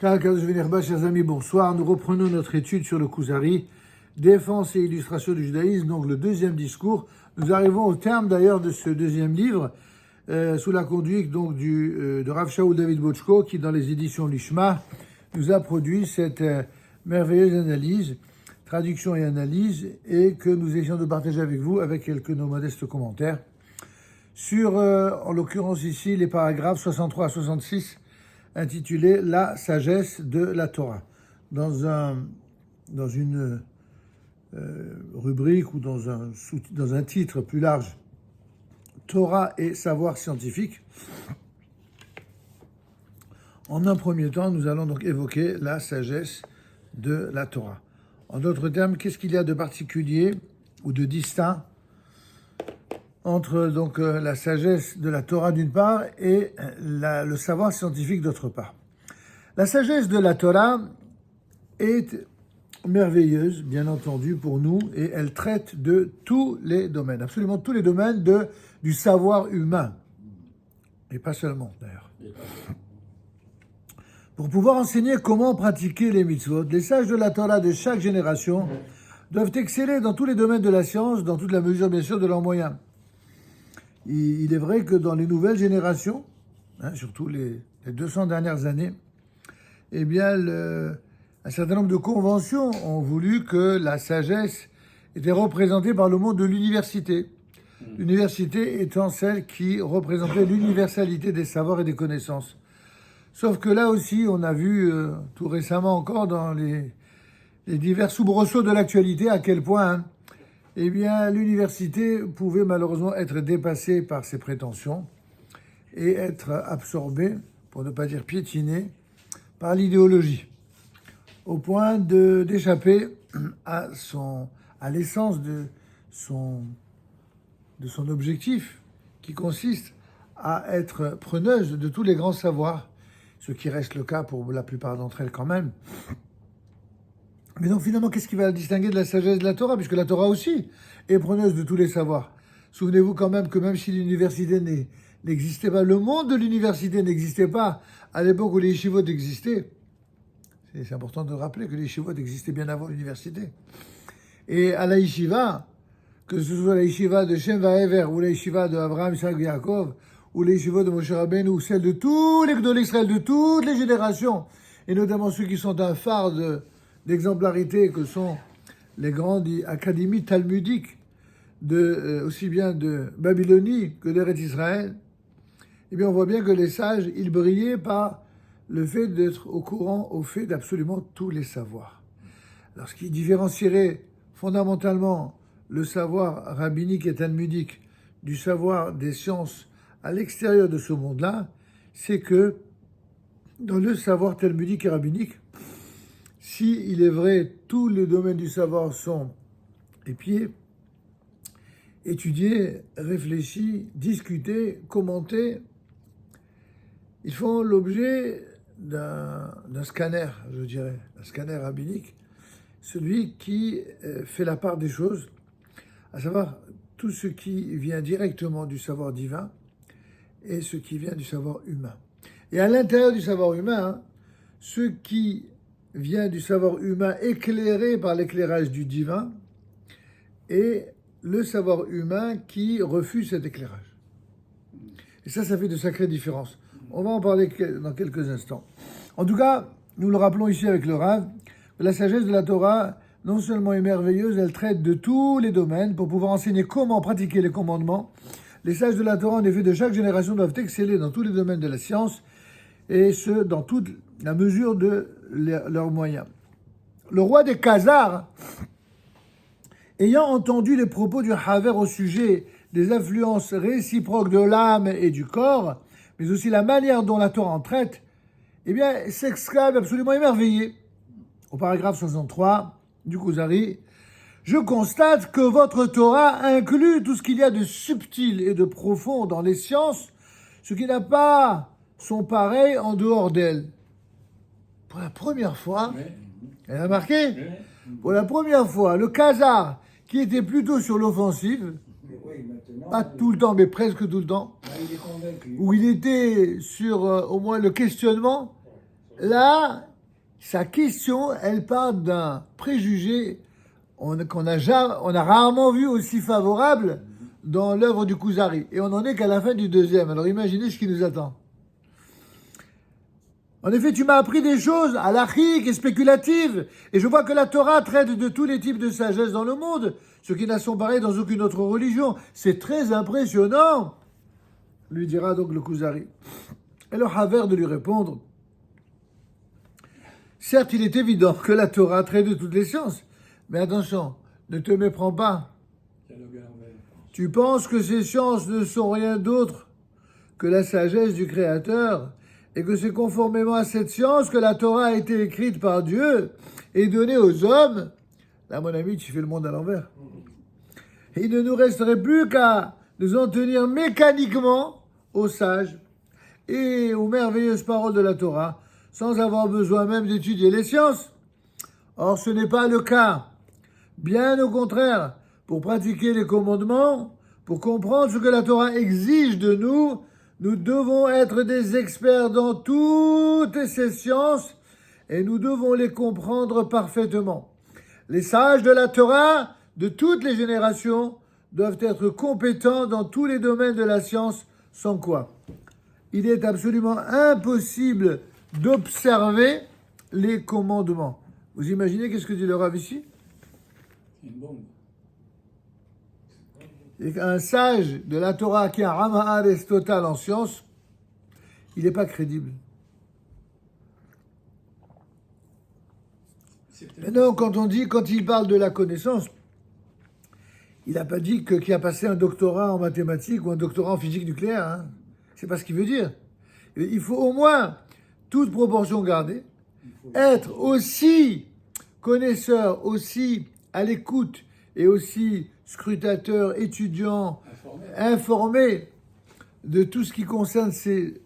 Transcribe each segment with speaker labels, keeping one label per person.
Speaker 1: Chers amis, bonsoir. Nous reprenons notre étude sur le Kuzari, défense et illustration du judaïsme, donc le deuxième discours. Nous arrivons au terme d'ailleurs de ce deuxième livre, sous la conduite donc de Rav Shaul David Bochko, qui dans les éditions Lishma nous a produit cette merveilleuse analyse, traduction et analyse, et que nous essayons de partager avec vous avec quelques nos modestes commentaires sur, en l'occurrence ici, les paragraphes 63 à 66, intitulé La sagesse de la Torah. Dans une rubrique ou dans un titre plus large, Torah et savoir scientifique. En un premier temps, nous allons donc évoquer la sagesse de la Torah. En d'autres termes, qu'est-ce qu'il y a de particulier ou de distinct entre donc la sagesse de la Torah d'une part et le savoir scientifique d'autre part. La sagesse de la Torah est merveilleuse, bien entendu, pour nous, et elle traite de tous les domaines, absolument tous les domaines du savoir humain, et pas seulement d'ailleurs. Pour pouvoir enseigner comment pratiquer les mitzvot, les sages de la Torah de chaque génération doivent exceller dans tous les domaines de la science, dans toute la mesure bien sûr de leurs moyens. Il est vrai que dans les nouvelles générations, surtout les 200 dernières années, eh bien, un certain nombre de conventions ont voulu que la sagesse était représentée par le monde de l'université. L'université étant celle qui représentait l'universalité des savoirs et des connaissances. Sauf que là aussi, on a vu tout récemment encore dans les divers soubresauts de l'actualité à quel point eh bien, l'université pouvait malheureusement être dépassée par ses prétentions et être absorbée, pour ne pas dire piétinée, par l'idéologie, au point d'échapper à l'essence de son objectif, qui consiste à être preneuse de tous les grands savoirs, ce qui reste le cas pour la plupart d'entre elles quand même. Mais donc finalement, qu'est-ce qui va la distinguer de la sagesse de la Torah? Puisque la Torah aussi est preneuse de tous les savoirs. Souvenez-vous quand même que même si l'université n'existait pas, le monde de l'université n'existait pas à l'époque où les yeshivot existaient. C'est important de rappeler que les yeshivot existaient bien avant l'université. Et à la yeshiva, que ce soit la yeshiva de Shem Vaever, ou la yeshiva de Abraham, Isaac, Yaakov, ou les yeshivot de Moshe Rabbeinu, ou celle de tous les Gdolei Israël, de toutes les générations, et notamment ceux qui sont un phare d'exemplarité que sont les grandes académies talmudiques aussi bien de Babylonie que d'Eretz Israël, eh bien on voit bien que les sages, ils brillaient par le fait d'être au fait d'absolument tous les savoirs. Alors ce qui différencierait fondamentalement le savoir rabbinique et talmudique du savoir des sciences à l'extérieur de ce monde-là, c'est que dans le savoir talmudique et rabbinique, si il est vrai, tous les domaines du savoir sont épiés, étudiés, réfléchis, discutés, commentés, ils font l'objet d'un scanner, je dirais, un scanner rabbinique, celui qui fait la part des choses, à savoir tout ce qui vient directement du savoir divin et ce qui vient du savoir humain. Et à l'intérieur du savoir humain, ce qui vient du savoir humain éclairé par l'éclairage du divin et le savoir humain qui refuse cet éclairage. Et ça fait de sacrées différences. On va en parler dans quelques instants. En tout cas, nous le rappelons ici avec le Rav, la sagesse de la Torah, non seulement est merveilleuse, elle traite de tous les domaines pour pouvoir enseigner comment pratiquer les commandements. Les sages de la Torah, en effet, de chaque génération doivent exceller dans tous les domaines de la science, et ce, dans toute la mesure de leurs moyens. Le roi des Khazars, ayant entendu les propos du Haver au sujet des influences réciproques de l'âme et du corps, mais aussi la manière dont la Torah en traite, eh bien, s'exclame absolument émerveillé. Au paragraphe 63 du Kuzari, « Je constate que votre Torah inclut tout ce qu'il y a de subtil et de profond dans les sciences, ce qui n'a pas son pareil en dehors d'elle. » Pour la première fois, elle a marqué, pour la première fois, le Khazar, qui était plutôt sur l'offensive, pas tout le temps, mais presque tout le temps, où il était sur au moins le questionnement, là, sa question, elle part d'un préjugé qu'on on a rarement vu aussi favorable dans l'œuvre du Kuzari. Et on en est qu'à la fin du deuxième. Alors imaginez ce qui nous attend. En effet, tu m'as appris des choses halachiques et spéculatives, et je vois que la Torah traite de tous les types de sagesse dans le monde, ce qui n'a son pareil dans aucune autre religion. C'est très impressionnant, lui dira donc le Kuzari. Et le Haver de lui répondre, certes, il est évident que la Torah traite de toutes les sciences, mais attention, ne te méprends pas. Tu penses que ces sciences ne sont rien d'autre que la sagesse du Créateur, et que c'est conformément à cette science que la Torah a été écrite par Dieu et donnée aux hommes. Là, mon ami, tu fais le monde à l'envers. Et il ne nous resterait plus qu'à nous en tenir mécaniquement aux sages et aux merveilleuses paroles de la Torah, sans avoir besoin même d'étudier les sciences. Or, ce n'est pas le cas. Bien au contraire, pour pratiquer les commandements, pour comprendre ce que la Torah exige de nous, nous devons être des experts dans toutes ces sciences et nous devons les comprendre parfaitement. Les sages de la Torah, de toutes les générations, doivent être compétents dans tous les domaines de la science, sans quoi il est absolument impossible d'observer les commandements. Vous imaginez qu'est-ce que dit le Rav ici ?
Speaker 2: Une bombe.
Speaker 1: Et qu'un sage de la Torah qui a un Ramahades total en science, il n'est pas crédible. Maintenant, quand il parle de la connaissance, il n'a pas dit qu'il a passé un doctorat en mathématiques ou un doctorat en physique nucléaire. Hein. C'est pas ce qu'il veut dire. Il faut au moins, toute proportion gardée, être aussi connaisseur, aussi à l'écoute et aussi scrutateur, étudiant, informé de tout ce qui concerne ces...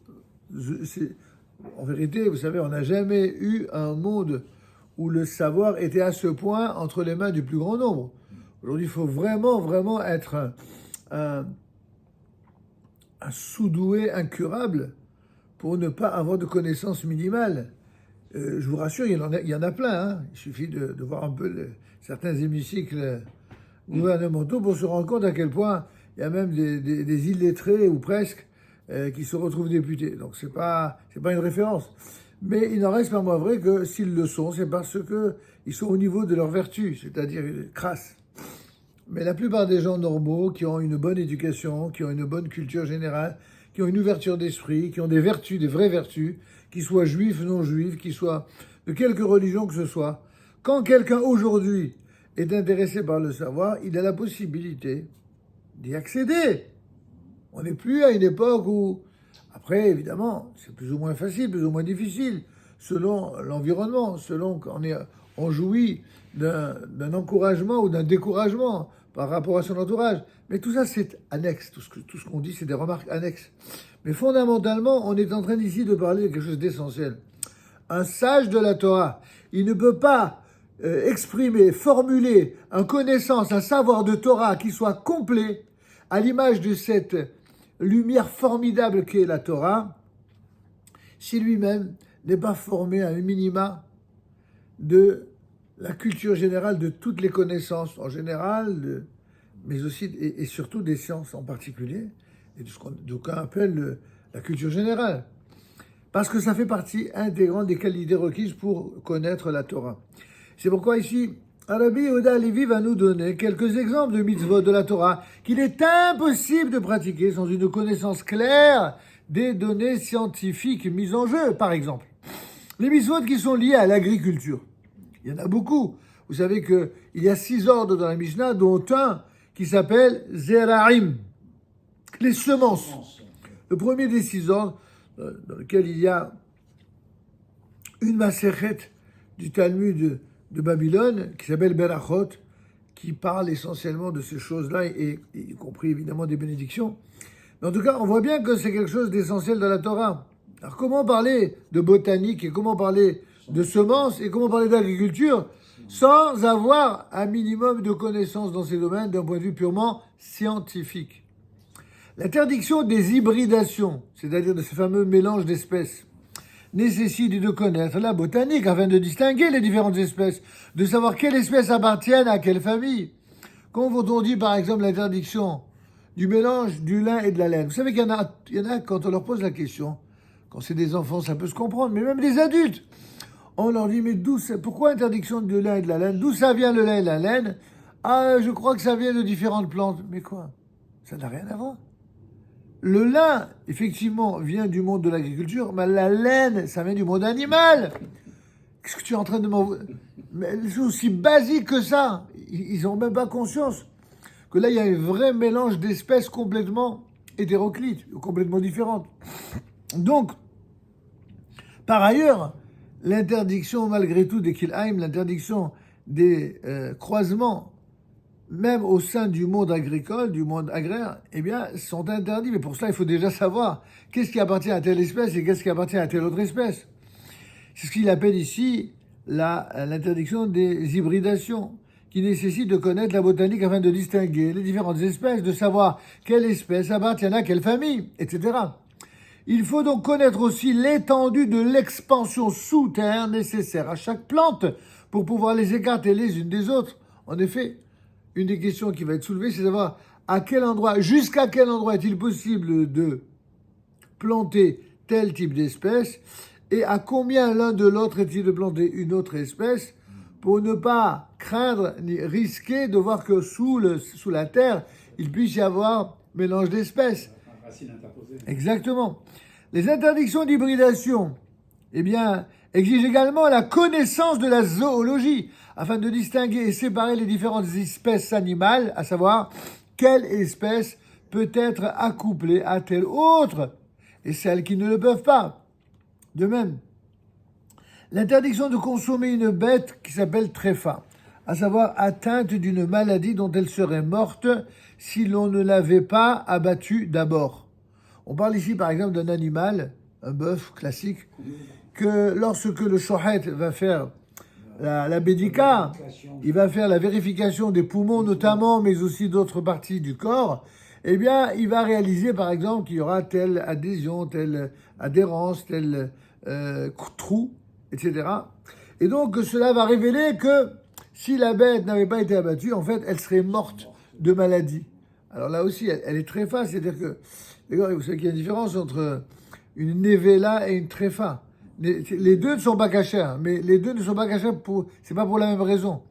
Speaker 1: En vérité, vous savez, on n'a jamais eu un monde où le savoir était à ce point entre les mains du plus grand nombre. Aujourd'hui, il faut vraiment être un sous-doué incurable pour ne pas avoir de connaissances minimales. Je vous rassure, il y en a plein. Hein. Il suffit de voir un peu certains hémicycles gouvernementaux pour se rendre compte à quel point il y a même des illettrés, ou presque, qui se retrouvent députés. Donc c'est pas une référence. Mais il n'en reste pas moins vrai que s'ils le sont, c'est parce qu'ils sont au niveau de leur vertu, c'est-à-dire crasse. Mais la plupart des gens normaux, qui ont une bonne éducation, qui ont une bonne culture générale, qui ont une ouverture d'esprit, qui ont des vertus, des vraies vertus, qu'ils soient juifs, non juifs, qu'ils soient de quelque religion que ce soit, quand quelqu'un aujourd'hui est intéressé par le savoir, il a la possibilité d'y accéder. On n'est plus à une époque où, après évidemment, c'est plus ou moins facile, plus ou moins difficile, selon l'environnement, selon on jouit d'un encouragement ou d'un découragement par rapport à son entourage. Mais tout ça, c'est annexe. Tout ce qu'on dit, c'est des remarques annexes. Mais fondamentalement, on est en train ici de parler de quelque chose d'essentiel. Un sage de la Torah, il ne peut pas exprimer, formuler une connaissance, un savoir de Torah qui soit complet, à l'image de cette lumière formidable qu'est la Torah, si lui-même n'est pas formé à un minima de la culture générale de toutes les connaissances en général, mais aussi et surtout des sciences en particulier, et de ce qu'on appelle la culture générale. Parce que ça fait partie intégrante des qualités requises pour connaître la Torah. C'est pourquoi ici, Rabbi Yehuda Halevi va nous donner quelques exemples de mitzvot de la Torah qu'il est impossible de pratiquer sans une connaissance claire des données scientifiques mises en jeu, par exemple. Les mitzvot qui sont liés à l'agriculture. Il y en a beaucoup. Vous savez qu'il y a 6 ordres dans la Mishnah, dont un qui s'appelle Zera'im, les semences. Le premier des 6 ordres, dans lequel il y a une Masechet du Talmud de Babylone, qui s'appelle Berachot, qui parle essentiellement de ces choses-là, et y compris évidemment des bénédictions. Mais en tout cas, on voit bien que c'est quelque chose d'essentiel dans la Torah. Alors comment parler de botanique, et comment parler de semences, et comment parler d'agriculture, sans avoir un minimum de connaissances dans ces domaines d'un point de vue purement scientifique? L'interdiction des hybridations, c'est-à-dire de ces fameux mélanges d'espèces, nécessite de connaître la botanique afin de distinguer les différentes espèces, de savoir quelles espèces appartiennent à quelle famille. Quand on dit par exemple l'interdiction du mélange du lin et de la laine, vous savez qu'il y en a quand on leur pose la question, quand c'est des enfants ça peut se comprendre, mais même des adultes, on leur dit mais pourquoi interdiction du lin et de la laine? D'où ça vient le lin et la laine? Ah, je crois que ça vient de différentes plantes. Mais quoi? Ça n'a rien à voir. Le lin, effectivement, vient du monde de l'agriculture, mais la laine, ça vient du monde animal. Qu'est-ce que tu es en train de m'envoyer? Mais c'est aussi basique que ça. Ils n'ont même pas conscience que là, il y a un vrai mélange d'espèces complètement hétéroclites, complètement différentes. Donc, par ailleurs, l'interdiction, malgré tout, des Kilheim, l'interdiction des croisements, même au sein du monde agricole, du monde agraire, eh bien, sont interdits. Mais pour cela, il faut déjà savoir qu'est-ce qui appartient à telle espèce et qu'est-ce qui appartient à telle autre espèce. C'est ce qu'il appelle ici l'interdiction des hybridations, qui nécessite de connaître la botanique afin de distinguer les différentes espèces, de savoir quelle espèce appartient à quelle famille, etc. Il faut donc connaître aussi l'étendue de l'expansion sous terre nécessaire à chaque plante pour pouvoir les écarter les unes des autres. En effet, une des questions qui va être soulevée, c'est de savoir jusqu'à quel endroit est-il possible de planter tel type d'espèce et à combien l'un de l'autre est-il de planter une autre espèce pour ne pas craindre ni risquer de voir que sous la terre, il puisse y avoir mélange d'espèces. Exactement. Les interdictions d'hybridation, eh bien, exigent également la connaissance de la zoologie afin de distinguer et séparer les différentes espèces animales, à savoir quelle espèce peut être accouplée à telle autre et celles qui ne le peuvent pas. De même, l'interdiction de consommer une bête qui s'appelle tréfa, à savoir atteinte d'une maladie dont elle serait morte si l'on ne l'avait pas abattue d'abord. On parle ici par exemple d'un animal, un bœuf classique, que lorsque le shohet va faire la bédika, il va faire la vérification des poumons notamment, mais aussi d'autres parties du corps, eh bien, il va réaliser par exemple qu'il y aura telle adhésion, telle adhérence, tel trou, etc. Et donc cela va révéler que si la bête n'avait pas été abattue, en fait, elle serait morte de maladie. Alors là aussi, elle est très facile, c'est-à-dire que, vous savez qu'il y a une différence entre une nevela et une tréfa. Les deux ne sont pas cachés, mais les deux ne sont pas cachés c'est pas pour la même raison.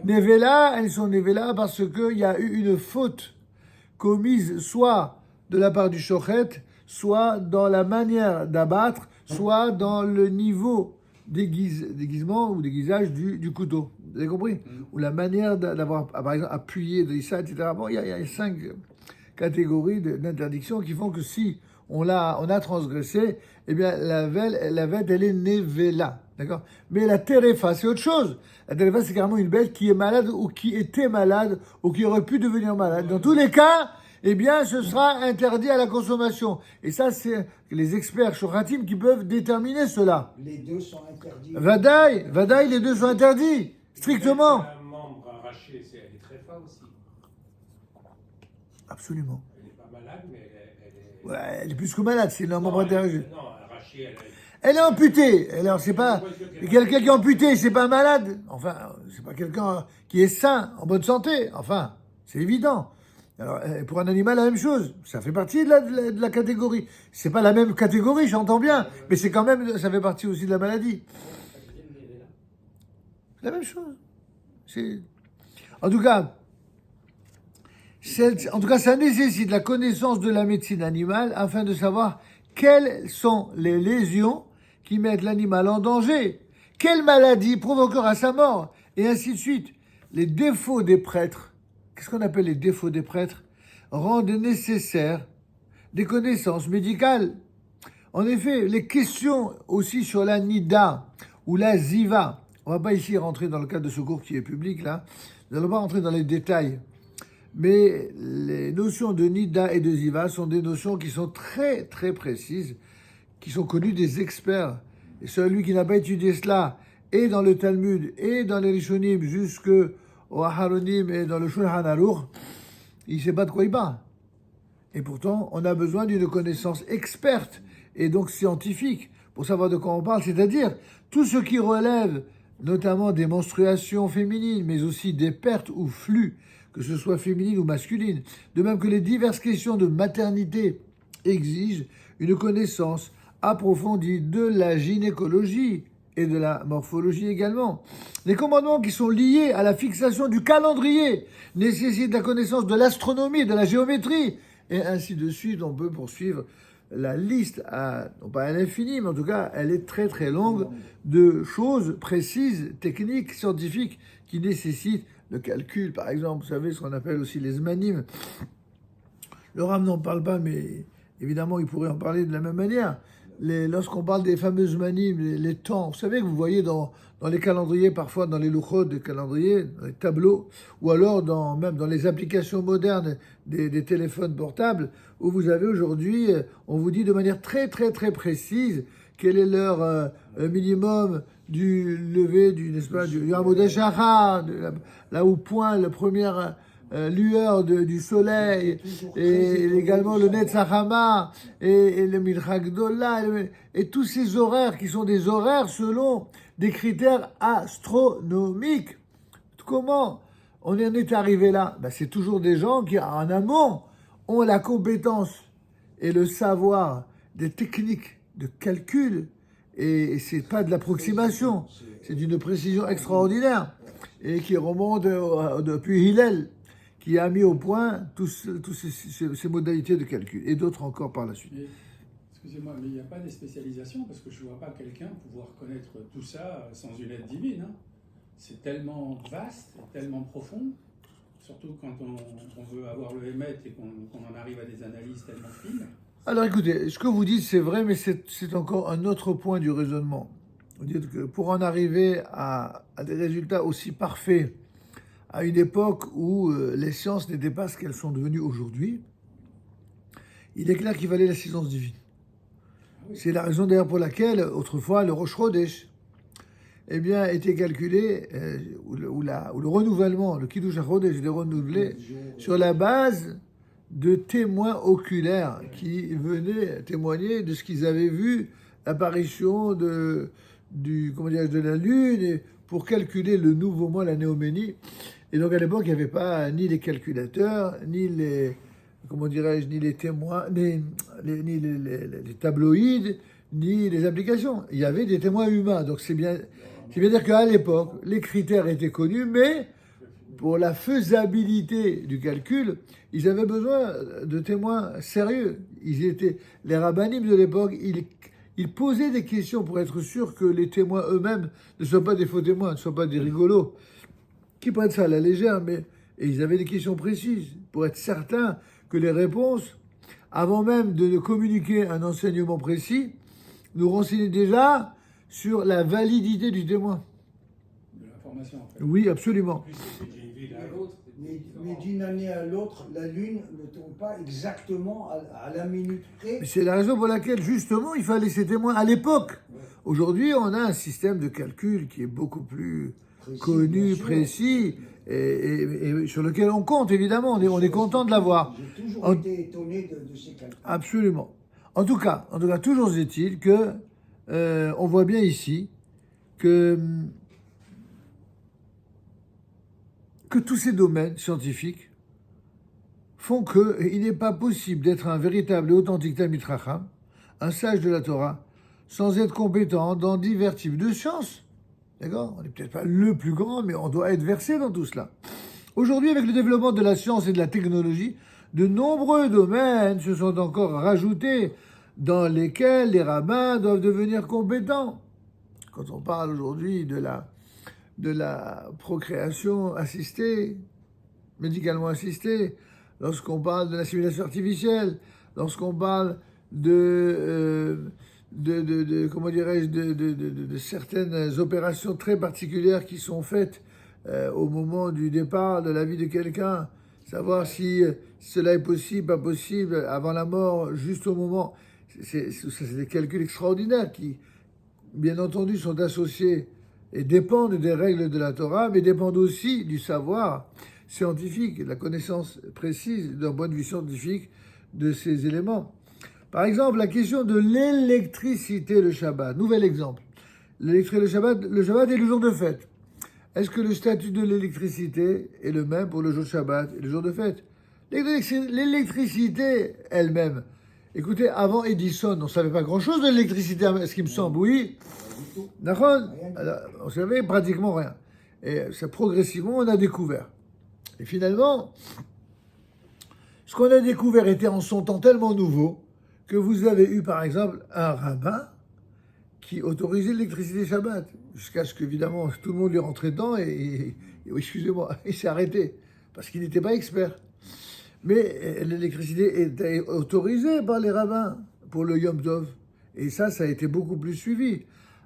Speaker 1: Nevela, elles sont nevela parce qu'il y a eu une faute commise soit de la part du shochet, soit dans la manière d'abattre, soit dans le niveau déguisement ou déguisage du couteau. Vous avez compris? Ou la manière d'avoir, par exemple, appuyé ça, etc. Bon, il y a 5 catégories d'interdictions qui font que si on a transgressé, eh bien, la bête, elle est nevela. D'accord? Mais la terefa, c'est autre chose. La terefa, c'est carrément une bête qui est malade ou qui était malade ou qui aurait pu devenir malade. Dans tous les cas, eh bien, ce sera interdit à la consommation. Et ça, c'est les experts shoratim qui peuvent déterminer cela.
Speaker 3: Les deux sont interdits.
Speaker 1: Vadaï, les deux sont interdits. Strictement.
Speaker 2: Un membre arraché, elle est très fin aussi.
Speaker 1: Absolument.
Speaker 2: Elle n'est pas malade, mais elle est...
Speaker 1: Ouais, elle est plus que malade, c'est un membre arraché.
Speaker 2: Non, arraché,
Speaker 1: Elle est amputée. Alors, c'est pas... Quelqu'un qui est amputé, c'est pas malade. Enfin, c'est pas quelqu'un qui est sain, en bonne santé. Enfin, c'est évident. Alors, pour un animal, la même chose. Ça fait partie de la catégorie. C'est pas la même catégorie, j'entends bien. Mais c'est quand même... Ça fait partie aussi de la maladie. C'est la même chose. En tout cas, ça nécessite la connaissance de la médecine animale afin de savoir quelles sont les lésions qui mettent l'animal en danger, quelle maladie provoquera sa mort, et ainsi de suite. Les défauts des prêtres, qu'est-ce qu'on appelle les défauts des prêtres, rendent nécessaires des connaissances médicales. En effet, les questions aussi sur la nida ou la ziva, on ne va pas ici rentrer dans le cadre de ce cours qui est public là, nous n'allons pas rentrer dans les détails, mais les notions de nida et de ziva sont des notions qui sont très très précises, qui sont connues des experts. Et celui qui n'a pas étudié cela, et dans le Talmud, et dans les Rishonim, jusqu'au Aharonim et dans le Shulchan Aruch, il ne sait pas de quoi il parle. Et pourtant, on a besoin d'une connaissance experte, et donc scientifique, pour savoir de quoi on parle, c'est-à-dire tout ce qui relève notamment des menstruations féminines, mais aussi des pertes ou flux, que ce soit féminine ou masculine, de même que les diverses questions de maternité exigent une connaissance approfondie de la gynécologie et de la morphologie également. Les commandements qui sont liés à la fixation du calendrier nécessitent la connaissance de l'astronomie, de la géométrie, et ainsi de suite. On peut poursuivre la liste non pas à l'infini, mais en tout cas, elle est très très longue de choses précises, techniques, scientifiques, qui nécessitent le calcul. Par exemple, vous savez ce qu'on appelle aussi les zmanim. Le Ram n'en parle pas, mais évidemment, il pourrait en parler de la même manière. Lorsqu'on parle des fameuses zmanim, les temps, vous savez que vous voyez dans les calendriers, parfois dans les luchot des calendriers, dans les tableaux, ou alors même dans les applications modernes des téléphones portables, où vous avez aujourd'hui, on vous dit de manière très très très précise quelle est l'heure minimum du lever n'est-ce pas, du Yom HaShachar, là où point la première lueur du soleil, et également le Netzach Hama, et le Mincha Gdola, et tous ces horaires qui sont des horaires selon des critères astronomiques. Comment on en est arrivé là? C'est toujours des gens qui, en amont, ont la compétence et le savoir des techniques de calcul, et c'est pas de l'approximation, c'est d'une précision extraordinaire, et qui remonte depuis Hillel, qui a mis au point toutes ces modalités de calcul, et d'autres encore par la suite.
Speaker 3: Excusez-moi, mais il n'y a pas des spécialisations, parce que je ne vois pas quelqu'un pouvoir connaître tout ça sans une aide divine. Hein. C'est tellement vaste, tellement profond, surtout quand on veut avoir le Hémet et qu'on en arrive à des analyses tellement fines.
Speaker 1: Alors écoutez, ce que vous dites c'est vrai, mais c'est encore un autre point du raisonnement. Vous dites que pour en arriver à des résultats aussi parfaits, à une époque où les sciences n'étaient pas ce qu'elles sont devenues aujourd'hui, il est clair qu'il fallait l'assistance divine. C'est la raison d'ailleurs pour laquelle, autrefois, le Rosh Chodesh était calculé, ou le renouvellement, le Kiddush HaChodesh était renouvelé sur la base de témoins oculaires qui venaient témoigner de ce qu'ils avaient vu, l'apparition de la Lune, et pour calculer le nouveau mois, la néoménie. Et donc à l'époque, il n'y avait pas ni les calculateurs, ni les témoins, ni les tabloïds, ni les applications. Il y avait des témoins humains. Donc c'est bien dire qu'à l'époque, les critères étaient connus, mais pour la faisabilité du calcul, ils avaient besoin de témoins sérieux. Les rabbinim de l'époque, ils posaient des questions pour être sûrs que les témoins eux-mêmes ne soient pas des faux témoins, ne soient pas des rigolos, qui prennent ça à la légère, et ils avaient des questions précises pour être certains que les réponses, avant même de communiquer un enseignement précis, nous renseignaient déjà sur la validité du témoin.
Speaker 3: De l'information, en fait.
Speaker 1: Oui, absolument.
Speaker 4: Mais d'une année à l'autre, la Lune ne tombe pas exactement à la minute près.
Speaker 1: C'est la raison pour laquelle, justement, il fallait ces témoins à l'époque. Ouais. Aujourd'hui, on a un système de calcul qui est beaucoup plus connu, précis, et sur lequel on compte, évidemment. On est content de l'avoir.
Speaker 4: J'ai toujours été étonné de ces calculs.
Speaker 1: Absolument. En tout cas, toujours est-il que on voit bien ici que tous ces domaines scientifiques font qu'il n'est pas possible d'être un véritable et authentique Talmid Chacham, un sage de la Torah, sans être compétent dans divers types de sciences. D'accord ? On n'est peut-être pas le plus grand, mais on doit être versé dans tout cela. Aujourd'hui, avec le développement de la science et de la technologie, de nombreux domaines se sont encore rajoutés dans lesquels les rabbins doivent devenir compétents. Quand on parle aujourd'hui de la procréation assistée, médicalement assistée, lorsqu'on parle de l'assimilation artificielle, lorsqu'on parle de certaines opérations très particulières qui sont faites au moment du départ de la vie de quelqu'un, savoir si cela est possible, pas possible, avant la mort, juste au moment. C'est des calculs extraordinaires qui, bien entendu, sont associés et dépendent des règles de la Torah, mais dépendent aussi du savoir scientifique, de la connaissance précise d'un point de vue scientifique de ces éléments. Par exemple, la question de l'électricité le Shabbat. Nouvel exemple. L'électricité le Shabbat est le jour de fête. Est-ce que le statut de l'électricité est le même pour le jour de Shabbat et le jour de fête? L'électricité elle-même. Écoutez, avant Edison, on ne savait pas grand-chose de l'électricité, ce qui me semble, oui. D'accord? On ne savait pratiquement rien. Et c'est progressivement, on a découvert. Et finalement, ce qu'on a découvert était en son temps tellement nouveau que vous avez eu, par exemple, un rabbin qui autorisait l'électricité Shabbat, jusqu'à ce qu'évidemment tout le monde lui rentrait dedans et excusez-moi, il s'est arrêté, parce qu'il n'était pas expert. Mais l'électricité était autorisée par les rabbins pour le Yom Tov. Et ça a été beaucoup plus suivi.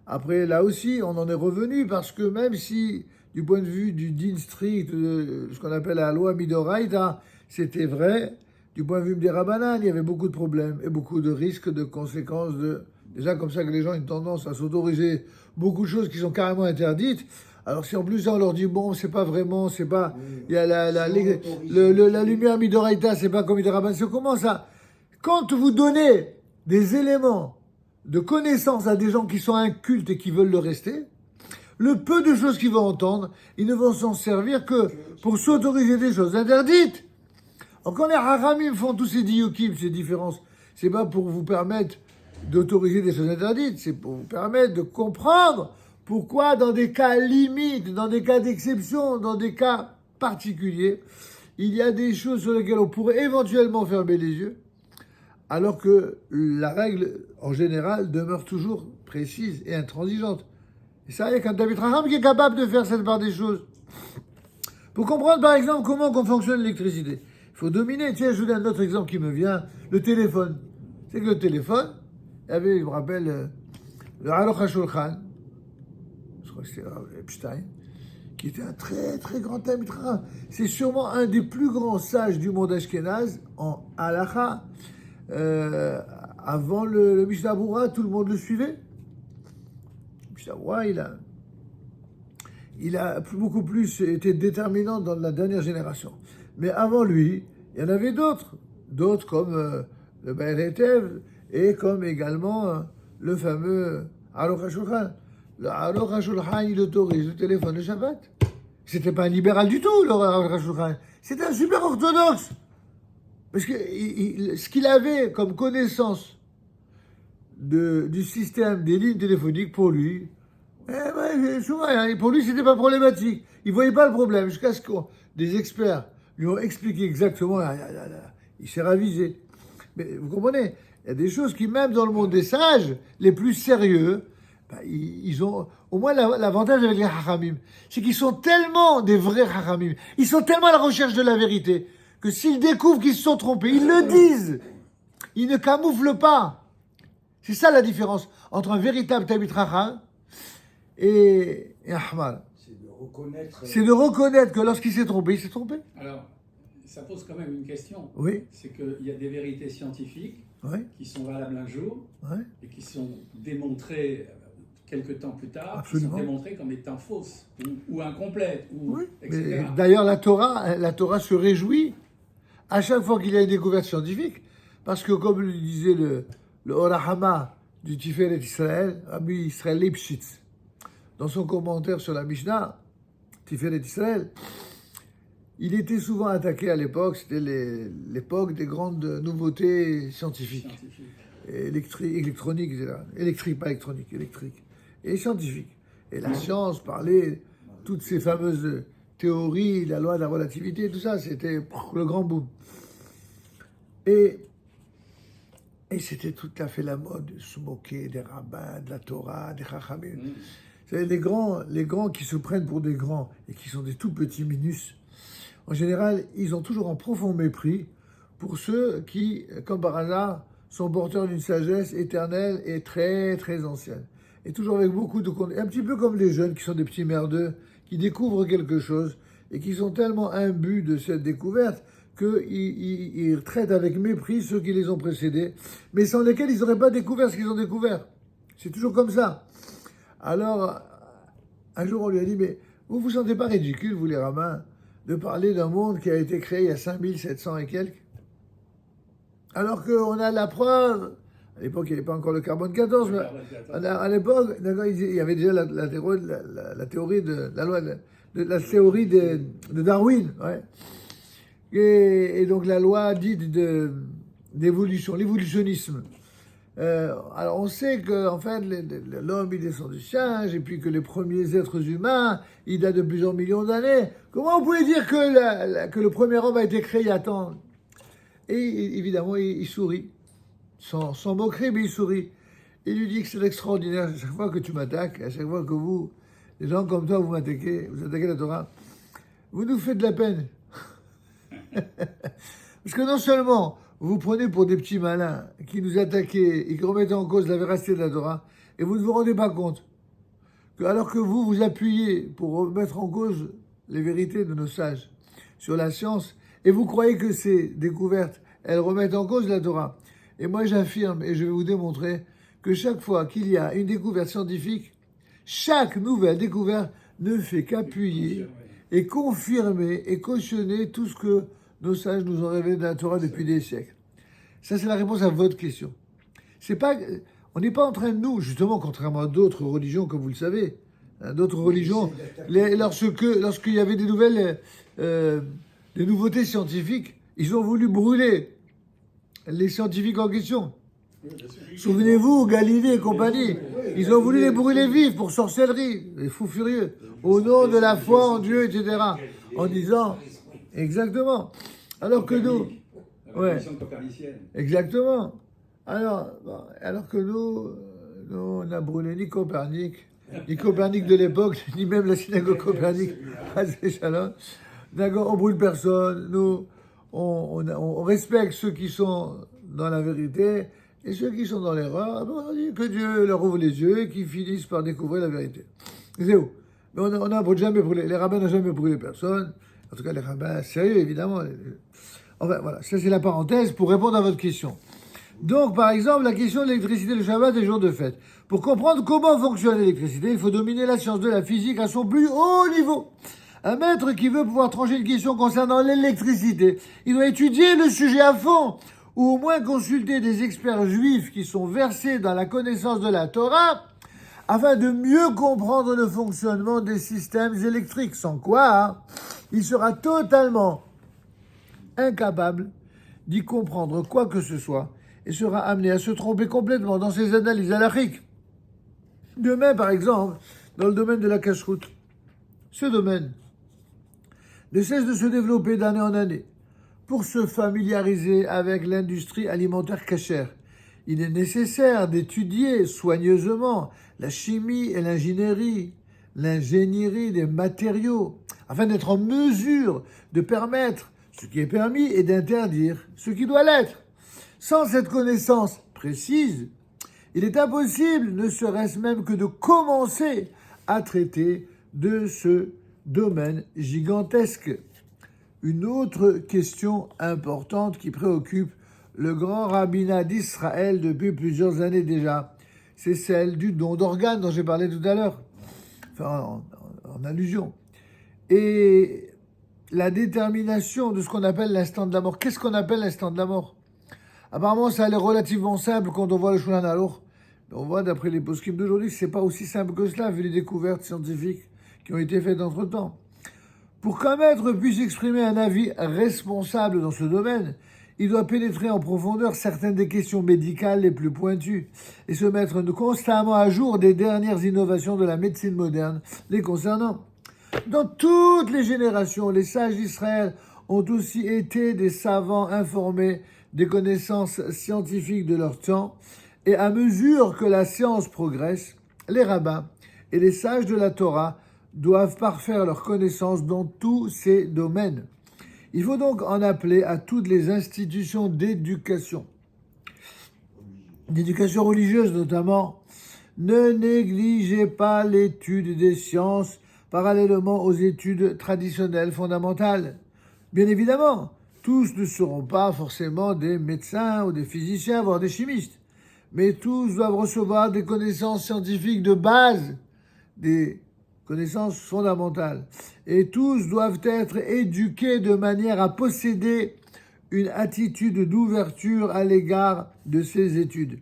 Speaker 1: Après, là aussi, on en est revenu, parce que même si, du point de vue du din strict, de ce qu'on appelle la loi Midoraïta, c'était vrai, du point de vue des rabbanan, il y avait beaucoup de problèmes et beaucoup de risques, de conséquences, déjà comme ça que les gens ont une tendance à s'autoriser beaucoup de choses qui sont carrément interdites. Alors si en plus on leur dit bon, c'est pas vraiment, c'est pas, il y a la lumière Midoraïta, c'est pas comme les rabbanan, c'est comment ça? Quand vous donnez des éléments de connaissance à des gens qui sont incultes et qui veulent le rester, le peu de choses qu'ils vont entendre, ils ne vont s'en servir que pour s'autoriser des choses interdites. Alors quand les haramim font tous ces diyokim, ces différences, c'est pas pour vous permettre d'autoriser des choses interdites, c'est pour vous permettre de comprendre pourquoi dans des cas limites, dans des cas d'exception, dans des cas particuliers, il y a des choses sur lesquelles on pourrait éventuellement fermer les yeux, alors que la règle, en général, demeure toujours précise et intransigeante. Et ça, il y a qu'un David Raham qui est capable de faire cette part des choses. Pour comprendre, par exemple, comment fonctionne l'électricité, il faut dominer. Tiens, je vous donne un autre exemple qui me vient, le téléphone. C'est que le téléphone, il y avait, je me rappelle, le Aruch HaShulchan, je crois que c'était Epstein, qui était un très très grand Talmid Chacham. C'est sûrement un des plus grands sages du monde ashkénaze en halakha. Avant le Mishnah Berurah, tout le monde le suivait. Le Mishnah Berurah, il a beaucoup plus été déterminant dans la dernière génération. Mais avant lui, il y en avait d'autres comme le Baer Hetev et comme également le fameux Aruch HaShulchan. Le Aruch HaShulchan, il autorise le téléphone le Shabbat. C'était pas un libéral du tout, le Aruch HaShulchan. C'était un super orthodoxe. Parce que ce qu'il avait comme connaissance du système des lignes téléphoniques, pour lui, pour lui, c'était pas problématique. Il voyait pas le problème, jusqu'à ce que des experts lui ont expliqué exactement. Il s'est ravisé. Mais vous comprenez, il y a des choses qui, même dans le monde des sages, les plus sérieux, ils ont au moins l'avantage avec les hachamim, c'est qu'ils sont tellement des vrais hachamim, ils sont tellement à la recherche de la vérité, que s'ils découvrent qu'ils se sont trompés, ils le disent. Ils ne camouflent pas. C'est ça la différence entre un véritable Talmid Chacham et un Ahmar. C'est de reconnaître que lorsqu'il s'est trompé, il s'est trompé.
Speaker 3: Alors, ça pose quand même une question.
Speaker 1: Oui.
Speaker 3: C'est qu'il y a des vérités scientifiques qui sont valables un jour et qui sont démontrées quelques temps plus tard,
Speaker 1: Absolument.
Speaker 3: qui sont démontrées comme étant fausses ou incomplètes, etc.
Speaker 1: D'ailleurs, la Torah se réjouit à chaque fois qu'il y a une découverte scientifique, parce que comme le disait le Orahama du Tiferet Israël, Rabbi Israël Lipschitz, dans son commentaire sur la Mishnah, Tiferet Israël, il était souvent attaqué à l'époque, c'était l'époque des grandes nouveautés scientifiques. Électroniques, etc. Électrique, pas électronique, électrique. Et scientifique. Et la science parlait, toutes ces fameuses théories, la loi de la relativité, tout ça, c'était le grand boom. Et c'était tout à fait la mode de se moquer des rabbins, de la Torah, des chachamim. Vous savez, les grands qui se prennent pour des grands et qui sont des tout petits minus, en général, ils ont toujours un profond mépris pour ceux qui, comme par hasard, sont porteurs d'une sagesse éternelle et très, très ancienne. Et toujours avec beaucoup de... Un petit peu comme les jeunes qui sont des petits merdeux, qui découvrent quelque chose et qui sont tellement imbus de cette découverte qu'ils traitent avec mépris ceux qui les ont précédés, mais sans lesquels ils n'auraient pas découvert ce qu'ils ont découvert. C'est toujours comme ça. Alors, un jour, on lui a dit, mais vous vous sentez pas ridicule, vous les rabbins, de parler d'un monde qui a été créé il y a 5700 et quelques, alors qu'on a la preuve À l'époque, il n'y avait pas encore le carbone 14, mais à l'époque, d'accord, il y avait déjà la théorie de la loi, la théorie de Darwin, ouais. Et donc la loi dite d'évolution, l'évolutionnisme. Alors on sait que en fait l'homme il descend du singe et puis que les premiers êtres humains ils datent de plusieurs millions d'années. Comment on pouvait dire que le premier homme a été créé il y a tant? Et évidemment il sourit, sans moquerie, mais il sourit. Il lui dit que c'est extraordinaire à chaque fois que tu m'attaques, à chaque fois que vous, des gens comme toi, vous attaquez la Torah, vous nous faites de la peine. Parce que non seulement vous prenez pour des petits malins qui nous attaquaient et qui remettent en cause la véracité de la Torah, et vous ne vous rendez pas compte que alors que vous appuyez pour remettre en cause les vérités de nos sages sur la science, et vous croyez que ces découvertes, elles remettent en cause la Torah. Et moi j'affirme, et je vais vous démontrer, que chaque fois qu'il y a une découverte scientifique, chaque nouvelle découverte ne fait qu'appuyer et confirmer et cautionner tout ce que nos sages nous ont révélé de la Torah depuis des siècles. Ça, c'est la réponse à votre question. On n'est pas en train de nous, justement, contrairement à d'autres religions, comme vous le savez, hein, d'autres religions, lorsqu'il y avait des des nouveautés scientifiques, ils ont voulu brûler les scientifiques en question. Souvenez-vous, Galilée et compagnie, ils ont voulu les brûler vifs pour sorcellerie, les fous furieux, au nom de la foi en Dieu, etc. En disant, exactement. Alors que nous, ouais, exactement. Alors que nous, on n'a brûlé ni Copernic de l'époque, ni même la synagogue Copernic, d'accord, on brûle personne. Nous, on respecte ceux qui sont dans la vérité. Et ceux qui sont dans l'erreur, on dit que Dieu leur ouvre les yeux et qu'ils finissent par découvrir la vérité. C'est où? Mais on n'a jamais brûlé, les rabbins n'ont jamais brûlé personne. En tout cas, les rabbins sérieux, évidemment. Enfin, voilà, ça c'est la parenthèse pour répondre à votre question. Donc, par exemple, la question de l'électricité, le Shabbat et les jours de fête. Pour comprendre comment fonctionne l'électricité, il faut dominer la science de la physique à son plus haut niveau. Un maître qui veut pouvoir trancher une question concernant l'électricité, il doit étudier le sujet à fond, ou au moins consulter des experts juifs qui sont versés dans la connaissance de la Torah, afin de mieux comprendre le fonctionnement des systèmes électriques, sans quoi il sera totalement incapable d'y comprendre quoi que ce soit et sera amené à se tromper complètement dans ses analyses halachiques. De même, par exemple, dans le domaine de la cacheroute. Ce domaine ne cesse de se développer d'année en année. Pour se familiariser avec l'industrie alimentaire cachère, il est nécessaire d'étudier soigneusement la chimie et l'ingénierie des matériaux, afin d'être en mesure de permettre ce qui est permis et d'interdire ce qui doit l'être. Sans cette connaissance précise, il est impossible, ne serait-ce même que de commencer à traiter de ce domaine gigantesque. Une autre question importante qui préoccupe le grand rabbinat d'Israël depuis plusieurs années déjà, c'est celle du don d'organes dont j'ai parlé tout à l'heure, enfin en allusion. Et la détermination de ce qu'on appelle l'instant de la mort. Qu'est-ce qu'on appelle l'instant de la mort? Apparemment, ça a l'air relativement simple quand on voit le Shulchan Aruch. On voit d'après les poskim d'aujourd'hui que c'est pas aussi simple que cela, vu les découvertes scientifiques qui ont été faites entre-temps. Pour qu'un maître puisse exprimer un avis responsable dans ce domaine, il doit pénétrer en profondeur certaines des questions médicales les plus pointues et se mettre constamment à jour des dernières innovations de la médecine moderne les concernant. Dans toutes les générations, les sages d'Israël ont aussi été des savants informés des connaissances scientifiques de leur temps, et à mesure que la science progresse, les rabbins et les sages de la Torah doivent parfaire leurs connaissances dans tous ces domaines. Il faut donc en appeler à toutes les institutions d'éducation religieuse notamment. Ne négligez pas l'étude des sciences parallèlement aux études traditionnelles fondamentales. Bien évidemment, tous ne seront pas forcément des médecins ou des physiciens, voire des chimistes, mais tous doivent recevoir des connaissances scientifiques de base, des connaissances fondamentales. Et tous doivent être éduqués de manière à posséder une attitude d'ouverture à l'égard de ces études.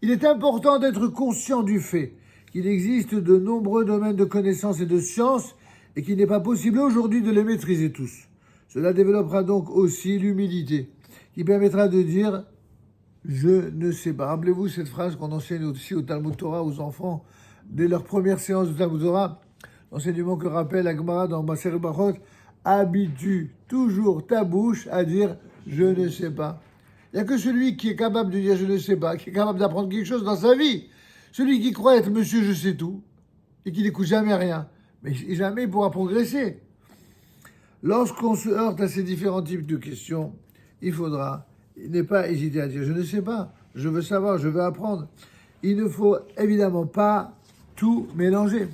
Speaker 1: Il est important d'être conscient du fait qu'il existe de nombreux domaines de connaissances et de sciences et qu'il n'est pas possible aujourd'hui de les maîtriser tous. Cela développera donc aussi l'humilité, qui permettra de dire « je ne sais pas ». Rappelez-vous cette phrase qu'on enseigne aussi au Talmud Torah aux enfants dès leur première séance de Talmud Torah, l'enseignement que rappelle la Gemara dans Maseret Brachot, habitue toujours ta bouche à dire « je ne sais pas ». Il n'y a que celui qui est capable de dire « je ne sais pas », qui est capable d'apprendre quelque chose dans sa vie. Celui qui croit être monsieur je sais tout et qui n'écoute jamais rien, mais jamais il pourra progresser. Lorsqu'on se heurte à ces différents types de questions, il n'est pas hésiter à dire « je ne sais pas, je veux savoir, je veux apprendre ». Il ne faut évidemment pas tout mélanger.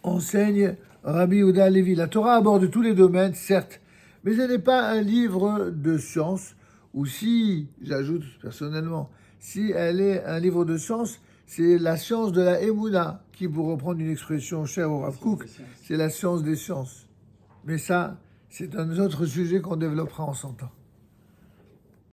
Speaker 1: Enseigne Rabbi Yehuda Halevi. La Torah aborde tous les domaines, certes, mais elle n'est pas un livre de science, ou si, j'ajoute personnellement, si elle est un livre de science, c'est la science de la Emouna, qui, pour reprendre une expression chère au Rav Kook, c'est la science des sciences. Mais ça, c'est un autre sujet qu'on développera en son temps.